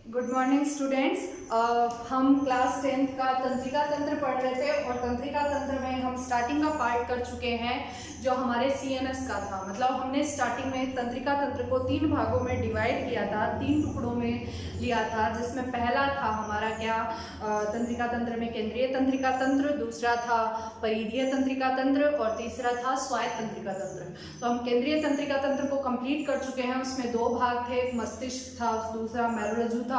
Good morning students. हम class 10th का तंत्रिका तंत्र पढ़ रहे थे और तंत्रिका तंत्र में हम स्टार्टिंग का पार्ट कर चुके हैं जो हमारे CNS का था। मतलब हमने स्टार्टिंग में तंत्रिका तंत्र को 3 भागों में डिवाइड किया था, 3 टुकड़ों में लिया था, जिसमें पहला था हमारा तंत्रिका तंत्र में केंद्रीय तंत्रिका तंत्र, दूसरा था परिधीय तंत्रिका तंत्र और तीसरा था स्वायत्त तंत्रिका तंत्र। तो हम केंद्रीय तंत्रिका तंत्र को कंप्लीट कर चुके हैं। उसमें 2 भाग थे, एक मस्तिष्क था, दूसरा मेरुरज्जु था।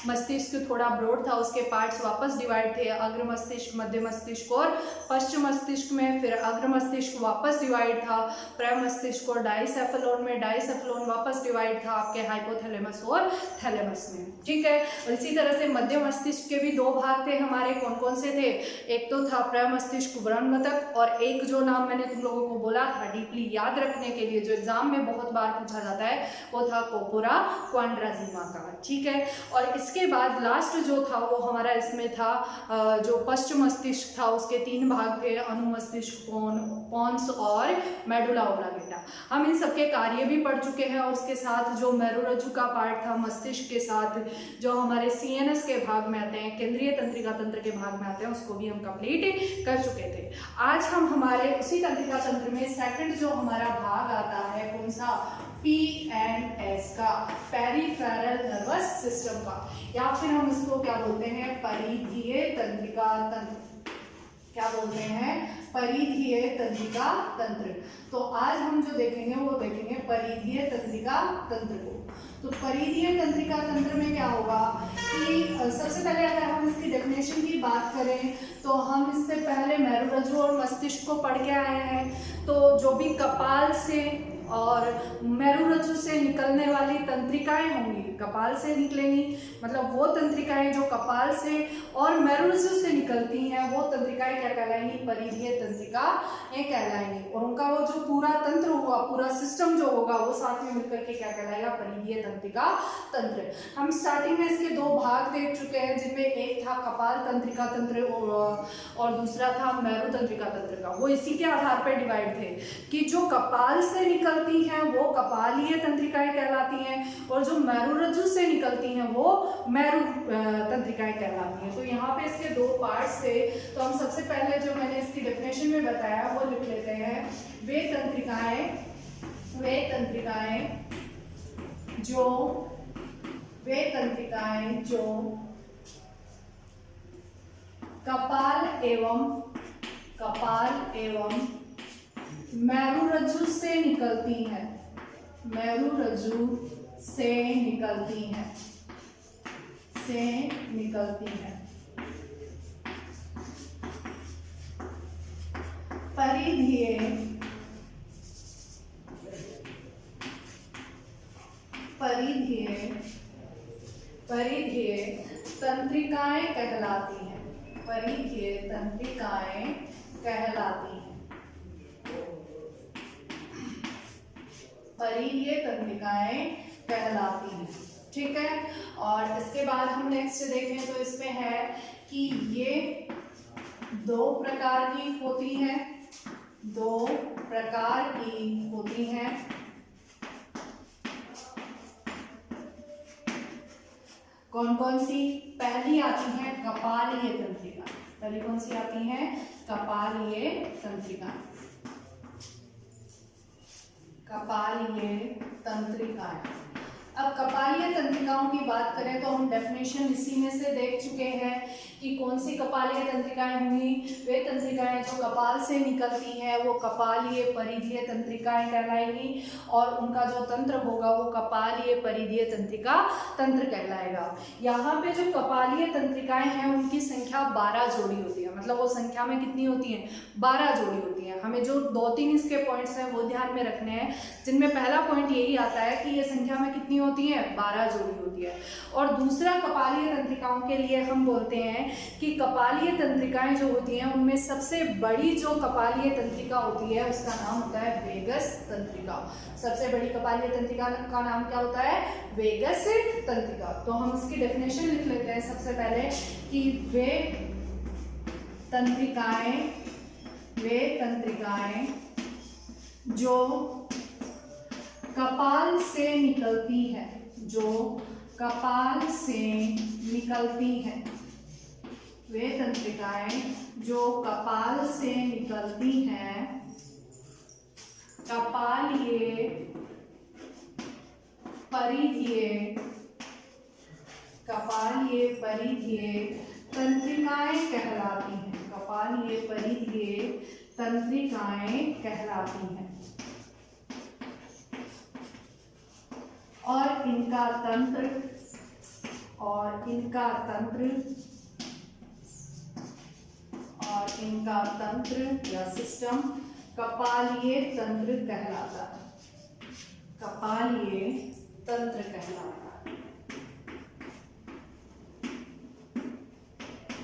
मस्तिष्क थोड़ा ब्रॉड था, उसके पार्ट्स वापस डिवाइड थे, अग्र मस्तिष्क, मध्य मस्तिष्क और पश्चिम मस्तिष्क में। फिर अग्र मस्तिष्क वापस डिवाइड था प्र मस्तिष्क और डाइसेफेलोन में, डाइसेफेलोन वापस डिवाइड था आपके हाइपोथैलेमस और थैलेमस में। ठीक है। और इसी तरह से मध्य मस्तिष्क के भी 2 भाग थे हमारे। कौन कौन से थे? एक तो था प्र मस्तिष्क व्रणघटक और एक जो नाम मैंने तुम लोगों को बोला था डीपली याद रखने के लिए, जो एग्जाम में बहुत बार पूछा जाता है, वो था कोपुरा क्वाड्राजिमा का। ठीक है। और इसके बाद लास्ट जो था वो हमारा इसमें था जो पश्चिम मस्तिष्क था, उसके 3 भाग थे, अनुमस्तिष्क, पोन्स और मेडुला ओब्लांगेटा। हम इन सबके कार्य भी पढ़ चुके हैं और उसके साथ जो मेरुरज्जु का पार्ट था मस्तिष्क के साथ, जो हमारे CNS के भाग में आते हैं, केंद्रीय तंत्रिका तंत्र के भाग में आते हैं, उसको भी हम कंप्लीट कर चुके थे। आज हम हमारे उसी तंत्रिका तंत्र में सेकंड जो हमारा भाग आता है, कौन सा? PNS का, पेरिफेरल नर्वस सिस्टम का, या फिर हम इसको क्या बोलते हैं? परिधीय तंत्रिका तंत्र। क्या बोलते हैं? परिधीय तंत्रिका तंत्र। तो आज हम जो देखेंगे वो देखेंगे परिधीय तंत्रिका तंत्र को। तो परिधीय तंत्रिका तंत्र में क्या होगा कि सबसे पहले अगर हम इसकी डेफिनेशन की बात करें तो हम इससे पहले मेरुरज्जु और मस्तिष्क को पढ़ के आए हैं। तो जो भी कपाल से और मेरुरज्जु से निकलने वाली तंत्रिकाएं होंगी, कपाल से निकलेंगी, मतलब वो तंत्रिकाएं जो कपाल से और मेरुरज्जु से निकलती हैं, वो तंत्रिकाएं क्या कहलाएंगी? परिधीय तंत्रिकाएं कहलाएंगी। और उनका वो जो पूरा तंत्र होगा, पूरा सिस्टम जो होगा, वो साथ में मिलकर के क्या कहलाएगा? परिधीय तंत्रिका तंत्र। हम स्टार्टिंग में इसके 2 भाग देख चुके हैं, जिनमें एक था कपाल तंत्रिका तंत्र और दूसरा था मेरु तंत्रिका तंत्र का। वो इसी के आधार पर डिवाइड थे कि जो कपाल से निकलती हैं वो कपालीय तंत्रिकाएं कहलाती हैं और जो मेरुरज्जु से निकलती हैं वो मेरु तंत्रिकाएं कहलाती हैं। तो यहाँ पे इसके 2 पार्ट्स थे। तो हम सबसे पहले जो मैंने इसकी डेफिनेशन में बताया वो लिख लेते हैं। वे तंत्रिकाएं जो कपाल एवं मेरुरज्जु से निकलती हैं, परिधीय तंत्रिकाएं कहलाती हैं। ठीक है। और इसके बाद हम नेक्स्ट देखें तो इसमें है कि ये 2 प्रकार की होती हैं। कौन कौन सी? पहली आती है कपालीय तंत्रिका। पहली कौन सी आती है? कपालीय तंत्रिका। अब कपालीय तंत्रिकाओं की बात करें तो हम डेफिनेशन इसी में से देख चुके हैं कि कौन सी कपालीय तंत्रिकाएं होंगी। वे तंत्रिकाएं जो कपाल से निकलती हैं वो कपालीय परिधीय तंत्रिकाएं कहलाएंगी और उनका जो तंत्र होगा वो कपालीय परिधीय तंत्रिका तंत्र कहलाएगा। यहाँ पे जो कपालीय तंत्रिकाएं हैं उनकी संख्या 12 जोड़ी होती है। मतलब वो संख्या में कितनी होती हैं? 12 जोड़ी होती हैं। हमें जो 2-3 इसके पॉइंट्स हैं वो ध्यान में रखने हैं, जिनमें पहला पॉइंट यही आता है कि ये संख्या में कितनी होती है? 12 जोड़ी होती है। और दूसरा कपालीय तंत्रिकाओं के लिए हम बोलते हैं कि कपालीय तंत्रिकाएं जो होती हैं उनमें सबसे बड़ी जो कपालीय तंत्रिका होती है उसका नाम होता है वेगस तंत्रिका। सबसे बड़ी कपालीय तंत्रिका का नाम क्या होता है? वेगस तंत्रिका। तो हम इसकी डेफिनेशन लिख लेते हैं सबसे पहले कि वे तंत्रिकाएं जो कपाल से निकलती है, जो कपाल से निकलती हैं, वे तंत्रिकाएं जो कपाल से निकलती हैं, कपालीय परिधीय तंत्रिकाएं कहलाती हैं, कपालीय परिधीय तंत्रिकाएं कहलाती हैं। और इनका तंत्र या सिस्टम कपालीय तंत्र कहलाता है, कपालीय तंत्र कहलाता है।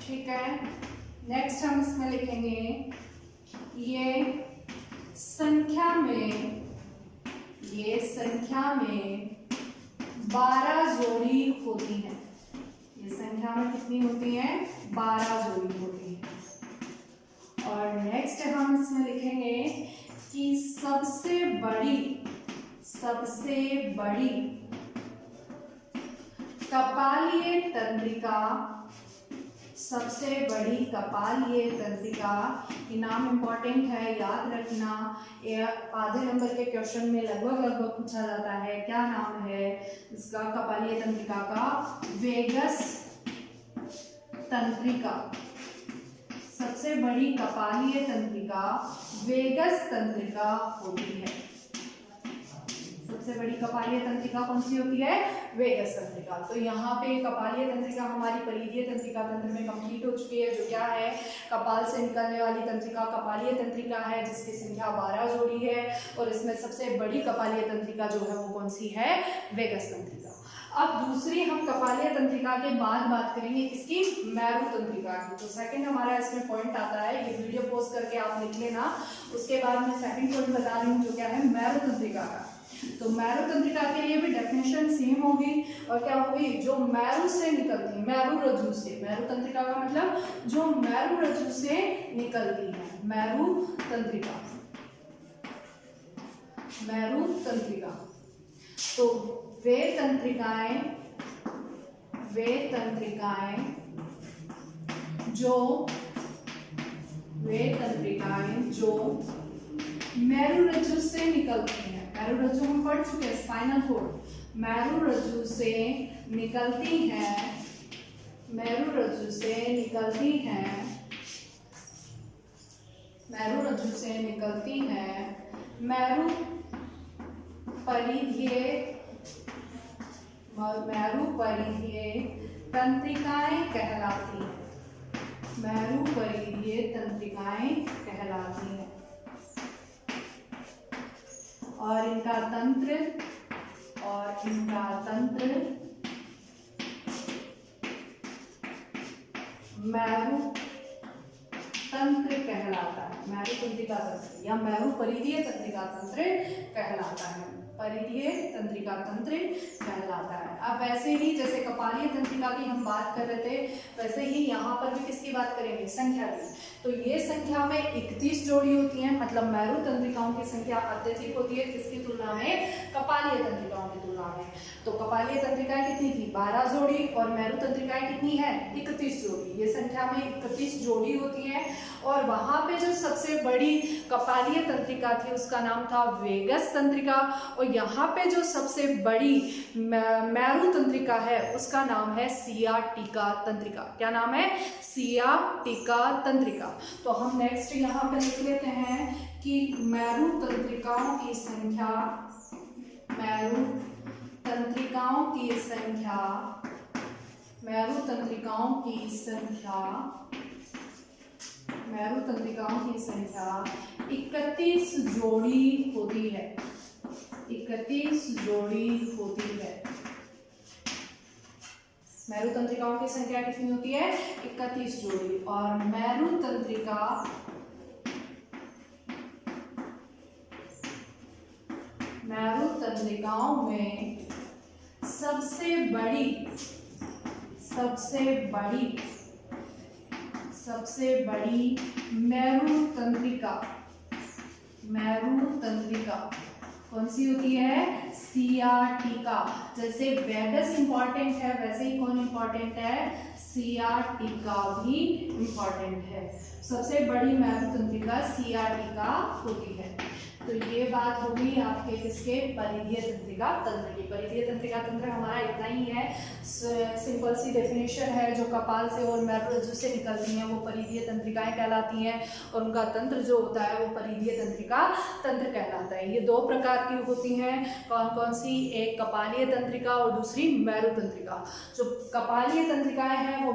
ठीक है, नेक्स्ट हम इसमें लिखेंगे ये संख्या में 12 जोड़ी होती है। ये संख्या में कितनी होती है? 12 जोड़ी होती है। और नेक्स्ट हम इसमें लिखेंगे कि सबसे बड़ी कपालीय तंत्रिका की नाम इम्पोर्टेंट है, याद रखना। आधे नंबर के क्वेश्चन में लगभग पूछा जाता है। क्या नाम है इसका? कपालीय तंत्रिका का वेगस तंत्रिका। सबसे बड़ी कपालीय तंत्रिका वेगस तंत्रिका होती है। सबसे बड़ी कपालीय तंत्रिका कौन सी होती है? वेगस तंत्रिका। तो यहाँ पे कपालीय तंत्रिका हमारी परिधीय तंत्रिका तंत्र में कंप्लीट हो चुकी है, जो क्या है? कपाल से निकलने वाली तंत्रिका कपालीय तंत्रिका है, जिसकी संख्या 12 जोड़ी है। और इसमें सबसे बड़ी कपालीय तंत्रिका जो है वो कौन सी है? वेगस तंत्रिका। अब दूसरी हम कपालीय तंत्रिका के बाद बात करेंगे इसकी मैरू तंत्रिका की। तो सेकंड हमारा इसमें पॉइंट आता है, ये वीडियो पोस्ट करके आप लिख लेना। उसके बाद मैं सेकंड पॉइंट बता रही हूँ जो क्या है मैरू तंत्रिका का। तो मैरू तंत्रिका के लिए भी डेफिनेशन सेम होगी। और क्या होगी? जो मैरू से निकलती है, मैरू रज्जु से। मैरू तंत्रिका का मतलब जो मैरू रज्जु से निकलती है, मैरू तंत्रिका। मैरू तंत्रिका। तो वे तंत्रिकाएं जो मैरू रज्जु से निकलती हैं। मैरू रज्जु हम पढ़ चुके हैं, स्पाइनल कॉर्ड। मैरू रज्जु से निकलती हैं, मैरू परिधीय तंत्रिकाएं कहलाती हैं। मैरू परिधीय तंत्रिकाएं कहलाती हैं। और इनका तंत्र मैरू तंत्र कहलाता है। मैरू तंत्रिका तंत्र या मैरू परिधीय तंत्रिका तंत्र कहलाता है। परिधीय तंत्रिका तंत्र कहलाता है। अब वैसे ही जैसे कपालीय तंत्रिका की हम बात कर रहे थे, वैसे ही यहाँ पर भी किसकी बात करेंगे? संख्या की। तो ये संख्या में 31 जोड़ी होती है, मतलब मैरू तंत्रिकाओं की संख्या अत्यधिक होती है किसकी तुलना में? कपालीय तंत्रिकाओं की तुलना में। तो कपालीय तंत्रिकाएं कितनी थी? 12 जोड़ी। और मैरू तंत्रिकाएं कितनी है? 31 जोड़ी। ये संख्या में 31 जोड़ी होती है। और वहां पे जो सबसे बड़ी कपालीय तंत्रिका थी उसका नाम था वेगस तंत्रिका। और यहाँ पे जो सबसे बड़ी मैरू तंत्रिका है उसका नाम है सियाटिका तंत्रिका। क्या नाम है? सियाटिका तंत्रिका। तो हम नेक्स्ट यहाँ पे लिख लेते हैं कि मैरू तंत्रिकाओं की संख्या मैरू तंत्रिकाओं की संख्या 31 जोड़ी होती है। 31 जोड़ी होती है। मैरू तंत्रिकाओं की संख्या कितनी होती है? 31 जोड़ी। और मैरू तंत्रिकाओं में सबसे बड़ी मैरू तंत्रिका कौन सी होती है? सियाटिका। जैसे वेगस इंपॉर्टेंट है वैसे ही कौन इंपॉर्टेंट है? सियाटिका भी इंपॉर्टेंट है। सबसे बड़ी मेरुतंत्रिका सियाटिका होती है। तो ये बात होगी आपके किसके? परिधीय तंत्रिका तंत्र की। परिधीय तंत्रिका तंत्र हमारा इतना ही है, सिंपल सी डेफिनेशन है। जो कपाल से और मेरुरज्जु से निकलती हैं वो परिधीय तंत्रिकाएं कहलाती हैं और उनका तंत्र जो होता है वो परिधीय तंत्रिका तंत्र कहलाता है। ये दो प्रकार की होती हैं। कौन कौन सी? एक कपालीय तंत्रिका और दूसरी मेरुतंत्रिका। जो कपालीय तंत्रिकाएं हैं वो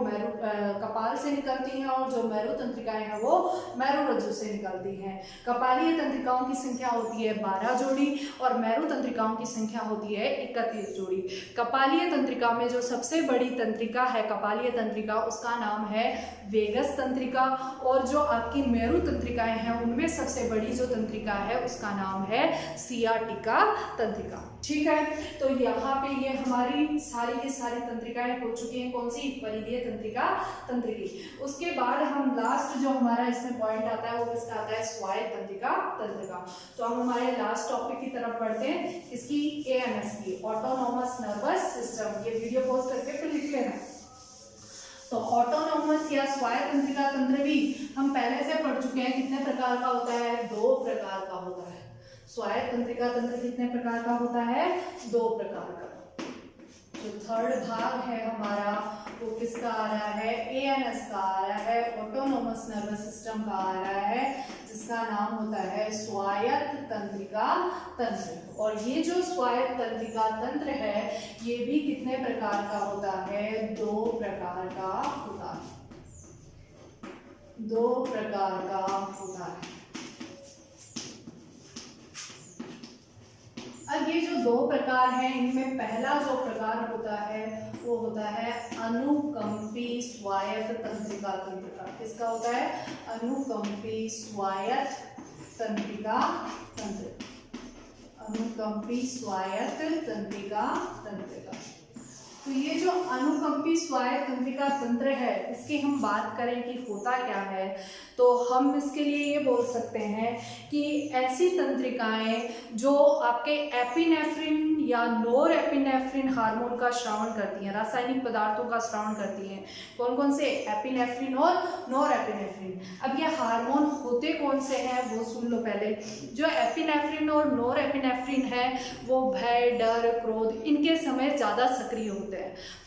कपाल से निकलती हैं और जो मेरुतंत्रिकाएं हैं वो मेरुरज्जु से निकलती हैं। कपालीय तंत्रिकाओं की संख्या होती है 12 जोड़ी और मेरुतंत्रिकाओं की संख्या होती है 31 जोड़ी। कपालीय तंत्रिका में जो सबसे बड़ी तंत्रिका है कपालीय तंत्रिका, उसका नाम है वेगस तंत्रिका, और जो आपकी मेरु तंत्रिकाएं हैं उनमें सबसे बड़ी जो तंत्रिका है उसका नाम है सियाटिका तंत्रिका। ठीक है, तो यहाँ पे ये हमारी सारी की सारी तंत्रिकाएं हो चुकी हैं। कौन सी? परिधीय तंत्रिका तंत्र की। उसके बाद हम लास्ट जो हमारा इसमें पॉइंट आता है वो किसका आता है? स्वायत्त तंत्रिका तंत्र का। तो हम हमारे लास्ट टॉपिक की तरफ बढ़ते हैं, इसकी ANS की, ऑटोनोमस नर्वस सिस्टम। ये वीडियो पॉज करके फिर लिख लेना। तो ऑटोनोमस या स्वायत्त तंत्रिका तंत्र भी हम पहले से पढ़ चुके हैं। कितने प्रकार का होता है? 2 प्रकार का होता है। स्वायत्त तंत्रिका तंत्र कितने प्रकार का होता है? 2 प्रकार का। जो थर्ड भाग है हमारा वो किसका आ रहा है? ANS का आ रहा है, ऑटोनोमस नर्वस सिस्टम का आ रहा है, जिसका नाम होता है स्वायत्त तंत्रिका तंत्र। और ये जो स्वायत्त तंत्रिका तंत्र है ये भी कितने प्रकार का होता है? 2 प्रकार का होता है। 2 प्रकार का होता है। अब ये जो 2 प्रकार हैं इनमें पहला जो प्रकार होता है वो होता है अनुकंपी स्वायत्त तंत्रिका तंत्र का। किसका होता है? अनुकंपी स्वायत्त तंत्रिका तंत्र। अनुकंपी स्वायत्त तंत्रिका तंत्र का। तो ये जो अनुकंपी स्वायत्त तंत्रिका तंत्र है इसकी हम बात करें कि होता क्या है, तो हम इसके लिए ये बोल सकते हैं कि ऐसी तंत्रिकाएं जो आपके एपिनेफ्रिन या नोर एपिनेफ्रिन हार्मोन का स्रावन करती हैं, रासायनिक पदार्थों का स्रावन करती हैं। कौन कौन से? एपिनेफ्रिन और नोर एपिनेफ्रिन। अब ये हार्मोन होते कौन से हैं वो सुन लो पहले। जो एपिनेफ्रिन और नोर एपिनेफ्रिन है वो भय, डर, क्रोध इनके समय ज़्यादा सक्रिय होते हैं।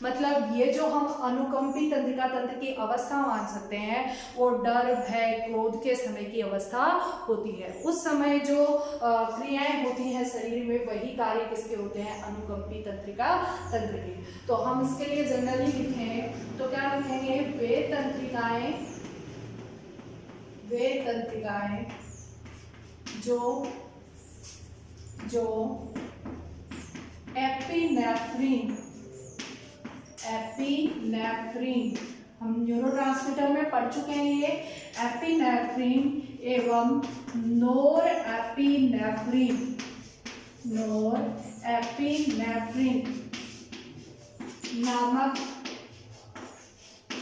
मतलब ये जो हम अनुकंपी तंत्रिका तंत्र की अवस्था मान सकते हैं वो डर, भय, क्रोध के समय की अवस्था होती है। उस समय जो क्रियाएं होती हैं शरीर में वही कार्य किसके होते हैं? अनुकंपी तंत्रिका तंत्र के। तो हम इसके लिए जनरली लिखें तो क्या लिखेंगे? वे तंत्रिकाएं जो एपिनेफ्रिन हम न्यूरोट्रांसमीटर में पढ़ चुके हैं। ये एपिनेफ्रिन एवं नोर एपिनेफ्रिन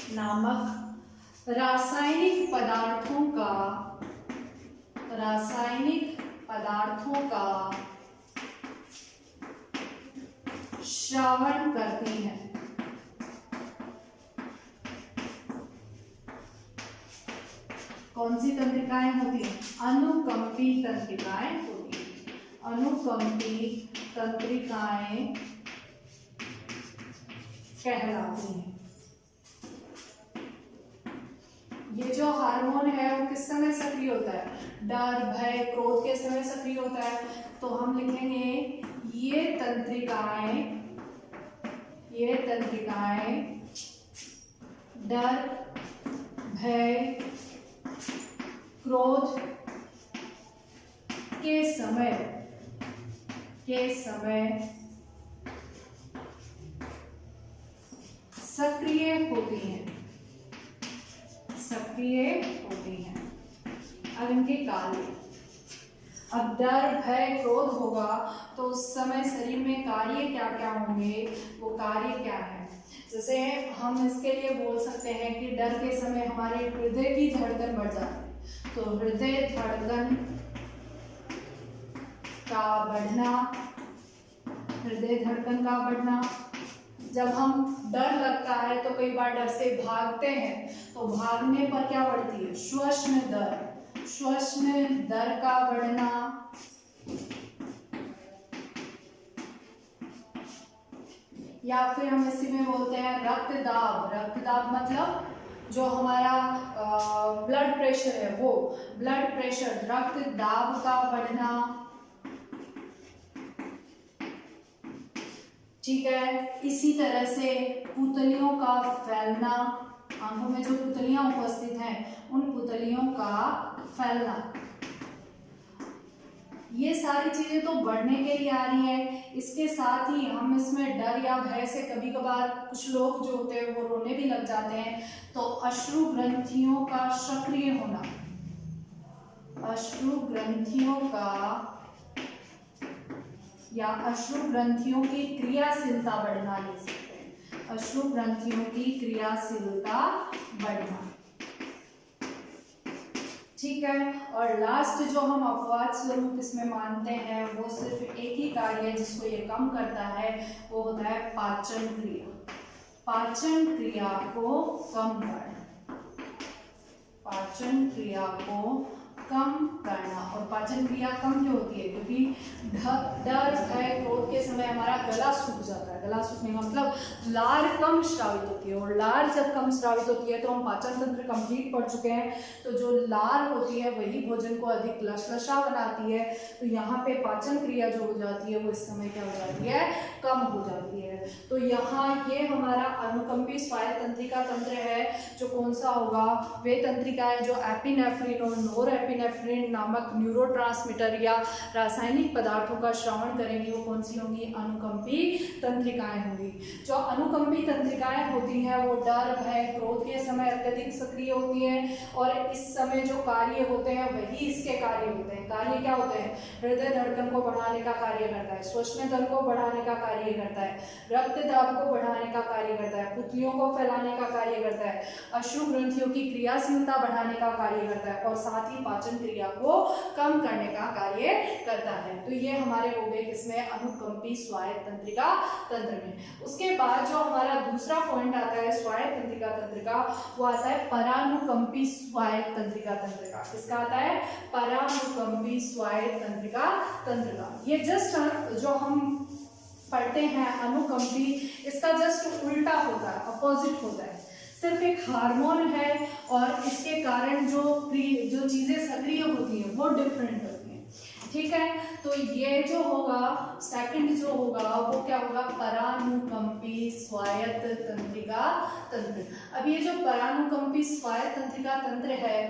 नामक रासायनिक पदार्थों का श्रवण करती हैं। कौन सी तंत्रिकाएं होती हैं? अनुकंपी तंत्रिकाएं होती हैं। अनुकंपी तंत्रिकाएं कहलाती हैं। ये जो हार्मोन है वो किस समय सक्रिय होता है? डर, भय, क्रोध के समय सक्रिय होता है। तो हम लिखेंगे ये तंत्रिकाएं डर, भय, क्रोध के समय सक्रिय होती हैं। अब इनके कार्य, अब डर, भय, क्रोध होगा तो उस समय शरीर में कार्य क्या क्या होंगे? वो कार्य क्या है? जैसे हम इसके लिए बोल सकते हैं कि डर के समय हमारे हृदय की धड़कन बढ़ जाती है। तो हृदय धड़कन का बढ़ना, हृदय धड़कन का बढ़ना। जब हम डर लगता है तो कई बार डर से भागते हैं, तो भागने पर क्या बढ़ती है? श्वसन दर, श्वसन दर का बढ़ना। या फिर हम इसी में बोलते हैं रक्तदाब। रक्तदाब मतलब जो हमारा ब्लड प्रेशर है, वो ब्लड प्रेशर, रक्तदाब का बढ़ना। ठीक है, इसी तरह से पुतलियों का फैलना, आंखों में जो पुतलियां उपस्थित हैं उन पुतलियों का फैलना। ये सारी चीजें तो बढ़ने के लिए आ रही है। इसके साथ ही हम इसमें डर या भय से कभी कभार कुछ लोग जो होते हैं वो रोने भी लग जाते हैं। तो अश्रु ग्रंथियों का सक्रिय होना, अश्रु ग्रंथियों का या अश्रु ग्रंथियों की क्रियाशीलता बढ़ना लिख सकते हैं। अश्रु ग्रंथियों की क्रियाशीलता बढ़ना। ठीक है, और लास्ट जो हम अपवाद स्वरूप इसमें मानते हैं वो सिर्फ एक ही कार्य है जिसको ये कम करता है, वो होता है पाचन क्रिया। पाचन क्रिया को कम करना, पाचन क्रिया को कम करना। और पाचन क्रिया कम क्यों होती है? क्योंकि डर भय क्रोध के समय हमारा गला सूख जाता है। गला सूखने का मतलब लार कम स्रावित होती है, और लार जब कम स्रावित होती है तो हम पाचन तंत्र कंप्लीट पढ़ चुके हैं। तो जो लार होती है वही भोजन को अधिक लसलसा बनाती है। तो यहाँ पे पाचन क्रिया जो हो जाती है वो इस समय क्या हो जाती है? कम हो जाती है। तो यहाँ ये हमारा अनुकंपी स्वायत्त तंत्रिका तंत्र है, जो कौन सा होगा? वे तंत्रिकाएं जो एपिनेफ्रिन और नोरेपिनेफ्रिन नामक न्यूरोट्रांसमीटर या रासायनिक पदार्थों का श्रवण करेंगी, वो कौन सी होंगी? अनुकंपी तंत्रिकाएं होंगी। जो अनुकंपी तंत्रिकाएं होती हैं वो डर भय क्रोध के समय अत्यधिक सक्रिय होती हैं, और इस समय जो कार्य होते हैं वही इसके कार्य होते हैं। कार्य क्या होते हैं? हृदय धड़कन को बढ़ाने का कार्य करता है, श्वसन दर को बढ़ाने का कार्य करता है, रक्त दाब को बढ़ाने का कार्य करता है, पुतलियों को फैलाने का कार्य करता है, अश्रु ग्रंथियों की क्रियाशीलता बढ़ाने का कार्य करता है, और साथ ही पाचन क्रिया को कम करने का कार्य करता है। तो ये हमारे हो गए किसमें? अनुकंपी स्वायत्त तंत्रिका तंत्र में। उसके बाद जो हमारा दूसरा पॉइंट आता है स्वायत्त तंत्रिका तंत्र का, वो आता है परानुकंपी स्वायत्त तंत्रिका तंत्र का। किसका आता है? परानुकंपी स्वायत्त तंत्रिका तंत्र का। ये जस्ट जो हम पढ़ते हैं अनुकंपी, इसका जस्ट उल्टा होता है, अपोजिट होता है। सिर्फ एक हार्मोन है और इसके कारण जो चीजें सक्रिय होती हैं वो डिफरेंट होती हैं। ठीक है, तो ये जो होगा सेकंड जो होगा वो क्या होगा? परानुकंपी स्वायत्त तंत्रिका तंत्र। अब ये जो परानुकंपी स्वायत्त तंत्रिका तंत्र है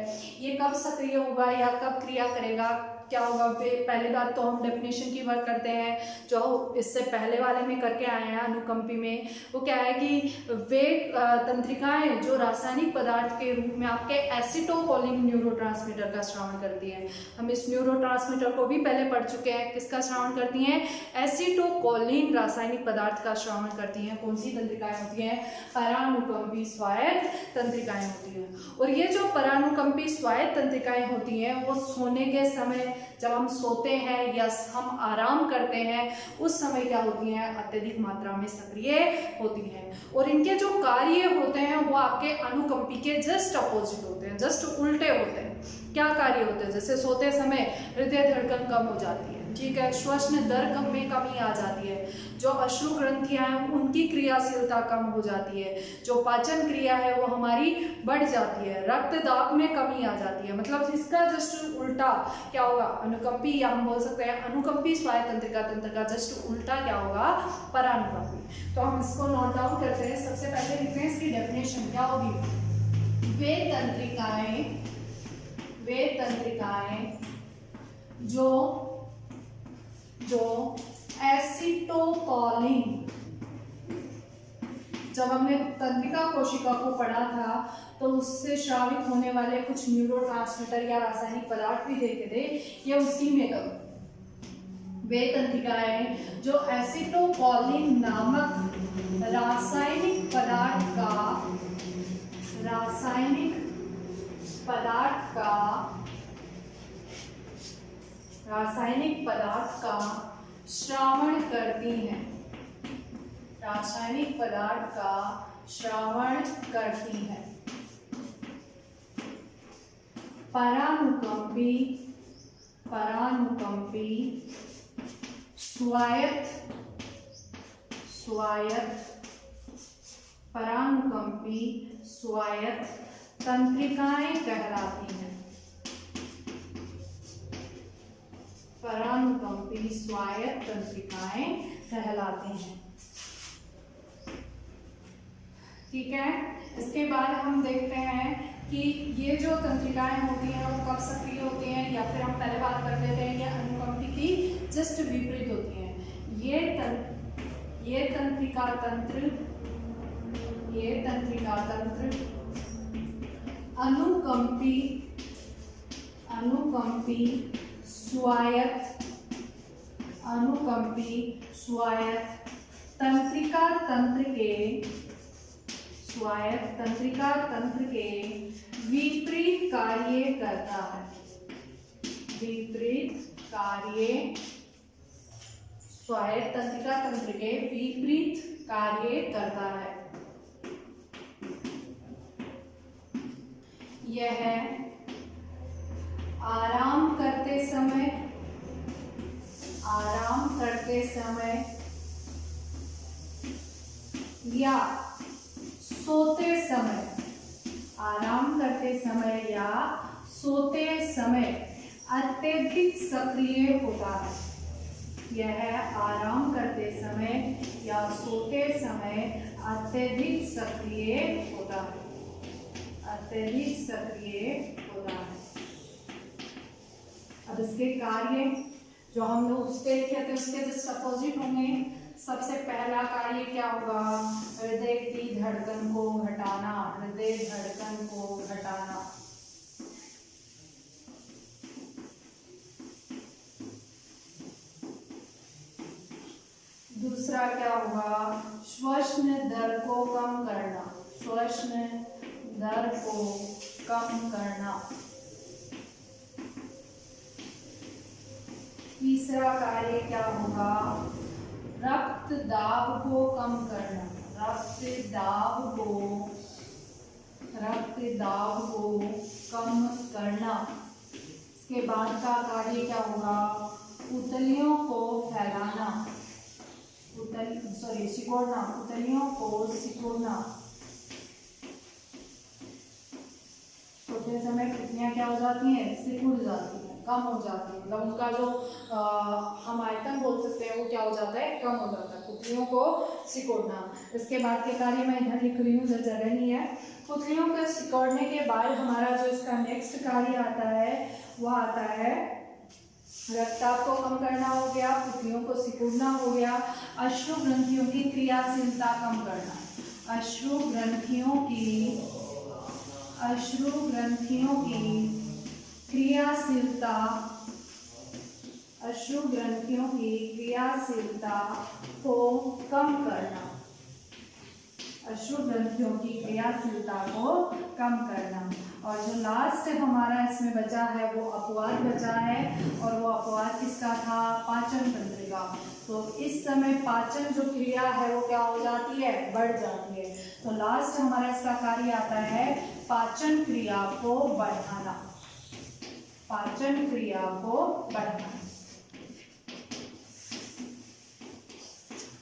ये कब सक्रिय होगा या कब क्रिया करेगा? क्या होगा? पहली बात तो हम डेफिनेशन की वर्क करते हैं, जो इससे पहले वाले में करके आए हैं अनुकंपी में। वो क्या है कि वे तंत्रिकाएं जो रासायनिक पदार्थ के रूप में आपके एसिटोकोलिन न्यूरोट्रांसमीटर का श्रवण करती हैं। हम इस न्यूरोट्रांसमीटर को भी पहले पढ़ चुके हैं। किसका श्रवण करती हैं? एसिटोकोलिन रासायनिक पदार्थ का श्रवण करती हैं। कौन सी तंत्रिकाएं होती हैं? परानुकंपी स्वायत्त तंत्रिकाएं होती हैं। और ये जो परानुकंपी स्वायत्त तंत्रिकाएं होती हैं वो सोने के समय, जब हम सोते हैं या हम आराम करते हैं उस समय क्या होती हैं? अत्यधिक मात्रा में सक्रिय होती हैं। और इनके जो कार्य होते हैं वो आपके अनुकंपी के जस्ट अपोजिट होते हैं, जस्ट उल्टे होते हैं। क्या कार्य होते हैं? जैसे सोते समय हृदय धड़कन कम हो जाती है, ठीक है, श्वसन दर में कमी आ जाती है, जो अश्रु ग्रंथियां हैं उनकी क्रियाशीलता कम हो जाती है, जो पाचन क्रिया है वो हमारी बढ़ जाती है, रक्त दाब में कमी आ जाती है। मतलब इसका जस्ट उल्टा क्या होगा? अनुकंपी, या हम बोल सकते हैं अनुकंपी स्वायत्त तंत्रिका तंत्र का जस्ट उल्टा क्या होगा? परानुकंपी। तो हम इसको नोट डाउन करते हैं। सबसे पहले लिखते हैं इसकी डेफिनेशन क्या होगी? वे तंत्रिकाएं जो एसिटोकोलिन, जब हमने तंत्रिका कोशिका को पढ़ा था तो उससे स्रावित होने वाले कुछ न्यूरोट्रांसमीटर या रासायनिक पदार्थ भी देखे थे, ये उसी में वे तंत्रिकाएं जो एसिटोकोलिन नामक रासायनिक रासायनिक पदार्थ का श्रावण करती हैं, रासायनिक पदार्थ का श्रावण करती हैं। परानुकंपी, परानुकंपी स्वायत्त, स्वायत्त, परानुकंपी स्वायत्त तंत्रिकाएं कहलाती हैं। परानुकंपी स्वायत्त तंत्रिकाएं कहलाती हैं। ठीक है, इसके बाद हम देखते हैं कि ये जो तंत्रिकाएं होती हैं वो कब सक्रिय होती हैं, या फिर हम पहले बात कर लेते हैं ये अनुकंपी की जस्ट विपरीत होती हैं। ये तंत्रिका तंत्र, ये तंत्रिका तंत्र अनुकंपी, अनुकंपी स्वायत्त, अनुकंपी स्वायत्त तंत्रिका तंत्र के, स्वायत्त तंत्रिका तंत्र के विपरीत कार्य करता है, विपरीत कार्य, स्वायत्त तंत्रिका तंत्र के विपरीत कार्य करता है। यह आराम करते समय, आराम करते समय या सोते समय, आराम करते समय या सोते समय अत्यधिक सक्रिय होता है। यह आराम करते समय या सोते समय अत्यधिक सक्रिय होता है, अत्यधिक सक्रिय होता है। अब इसके कार्य जो हम लोग उसके लिखे थे उसके जस्ट अपोजिट होंगे। सबसे पहला कार्य क्या होगा, हृदय की धड़कन को घटाना, हृदय धड़कन को घटाना। दूसरा क्या होगा, श्वसन दर को कम करना, श्वसन दर को कम करना। तीसरा कार्य क्या होगा, रक्त दाब को कम करना, रक्त दाब को, रक्त दाब को कम करना। इसके बाद का कार्य क्या होगा, पुतलियों को फैलाना, सिकोड़ना, पुतलियों को सिकोड़ना। सोते समय पुतलियां क्या हो जाती हैं, सिकुड़ जाती हैं, कम हो जाती है, मतलब उनका जो हम आयतन बोल सकते हैं वो क्या हो जाता है, कम हो जाता है, पुतलियों को सिकोड़ना। इसके बाद के कार्य मैं इधर लिख रही हूँ, जगह नहीं है। पुतलियों को सिकोड़ने के बाद हमारा जो इसका नेक्स्ट कार्य आता है वह आता है रक्तचाप को कम करना हो गया, पुतलियों को सिकुड़ना हो गया, अश्रु ग्रंथियों की क्रियाशीलता कम करना, अश्रु ग्रंथियों की, अश्रु ग्रंथियों की क्रियाशीलता, अश्रु ग्रंथियों की क्रियाशीलता को कम करना, अश्रु ग्रंथियों की क्रियाशीलता को कम करना। और जो लास्ट हमारा इसमें बचा है वो अपवाद बचा है, और वो अपवाद किसका था, पाचन तंत्र का। तो इस समय पाचन जो क्रिया है वो क्या हो जाती है, बढ़ जाती है। तो लास्ट हमारा इसका कार्य आता है पाचन क्रिया को बढ़ाना, पाचन क्रिया को बढ़ाना।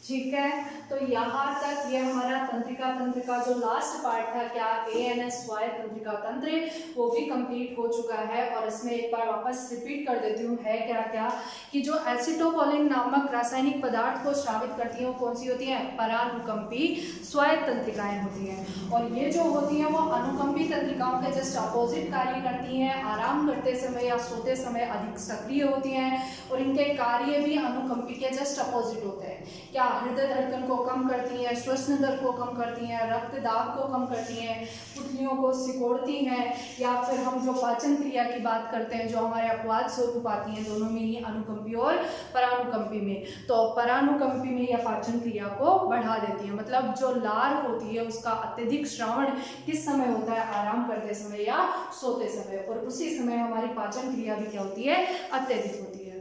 ठीक है, तो यहाँ तक ये हमारा तंत्रिका तंत्र का जो लास्ट पार्ट था, क्या ANS स्वायत्त तंत्रिका तंत्र, वो भी कंप्लीट हो चुका है। और इसमें एक बार वापस रिपीट कर देती हूँ, है क्या क्या कि जो एसिटोकोलिन नामक रासायनिक पदार्थ को स्रावित करती हैं वो कौन सी होती हैं, परानुकंपी स्वायत्त तंत्रिकाएं होती हैं। और ये जो होती हैं वो अनुकंपी तंत्रिकाओं के जस्ट अपोजिट कार्य करती हैं, आराम करते समय या सोते समय अधिक सक्रिय होती हैं, और इनके कार्य भी अनुकंपी के जस्ट अपोजिट होते हैं। क्या, हृदय धड़कन को कम करती हैं, श्वसन दर को कम करती हैं, रक्त दाब को कम करती हैं, पुतलियों को सिकोड़ती हैं, या फिर हम जो पाचन क्रिया की बात करते हैं जो हमारे अपवाद स्वरूप आती हैं, दोनों में ही अनुकंपी और परानुकंपी में। तो परानुकंपी में यह पाचन क्रिया को बढ़ा देती है, मतलब जो लार होती है उसका अत्यधिक श्रावण किस समय होता है, आराम करते समय या सोते समय, और उसी समय हमारी पाचन क्रिया भी क्या होती है, अत्यधिक होती है।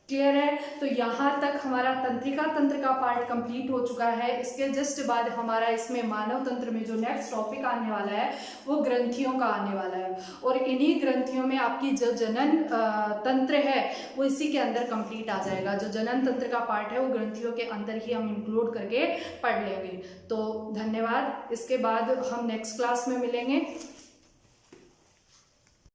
क्लियर है? तो यहाँ तक हमारा तंत्रिका तंत्र का पार्ट कंप्लीट हो चुका है। इसके जस्ट बाद हमारा इसमें मानव तंत्र में जो नेक्स्ट टॉपिक आने वाला है वो ग्रंथियों का आने वाला है, और इन्हीं ग्रंथियों में आपकी जो जनन तंत्र है वो इसी के अंदर कंप्लीट आ जाएगा। जो जनन तंत्र का पार्ट है वो ग्रंथियों के अंदर ही हम इंक्लूड करके पढ़ लेंगे। तो धन्यवाद। इसके बाद हम नेक्स्ट क्लास में मिलेंगे।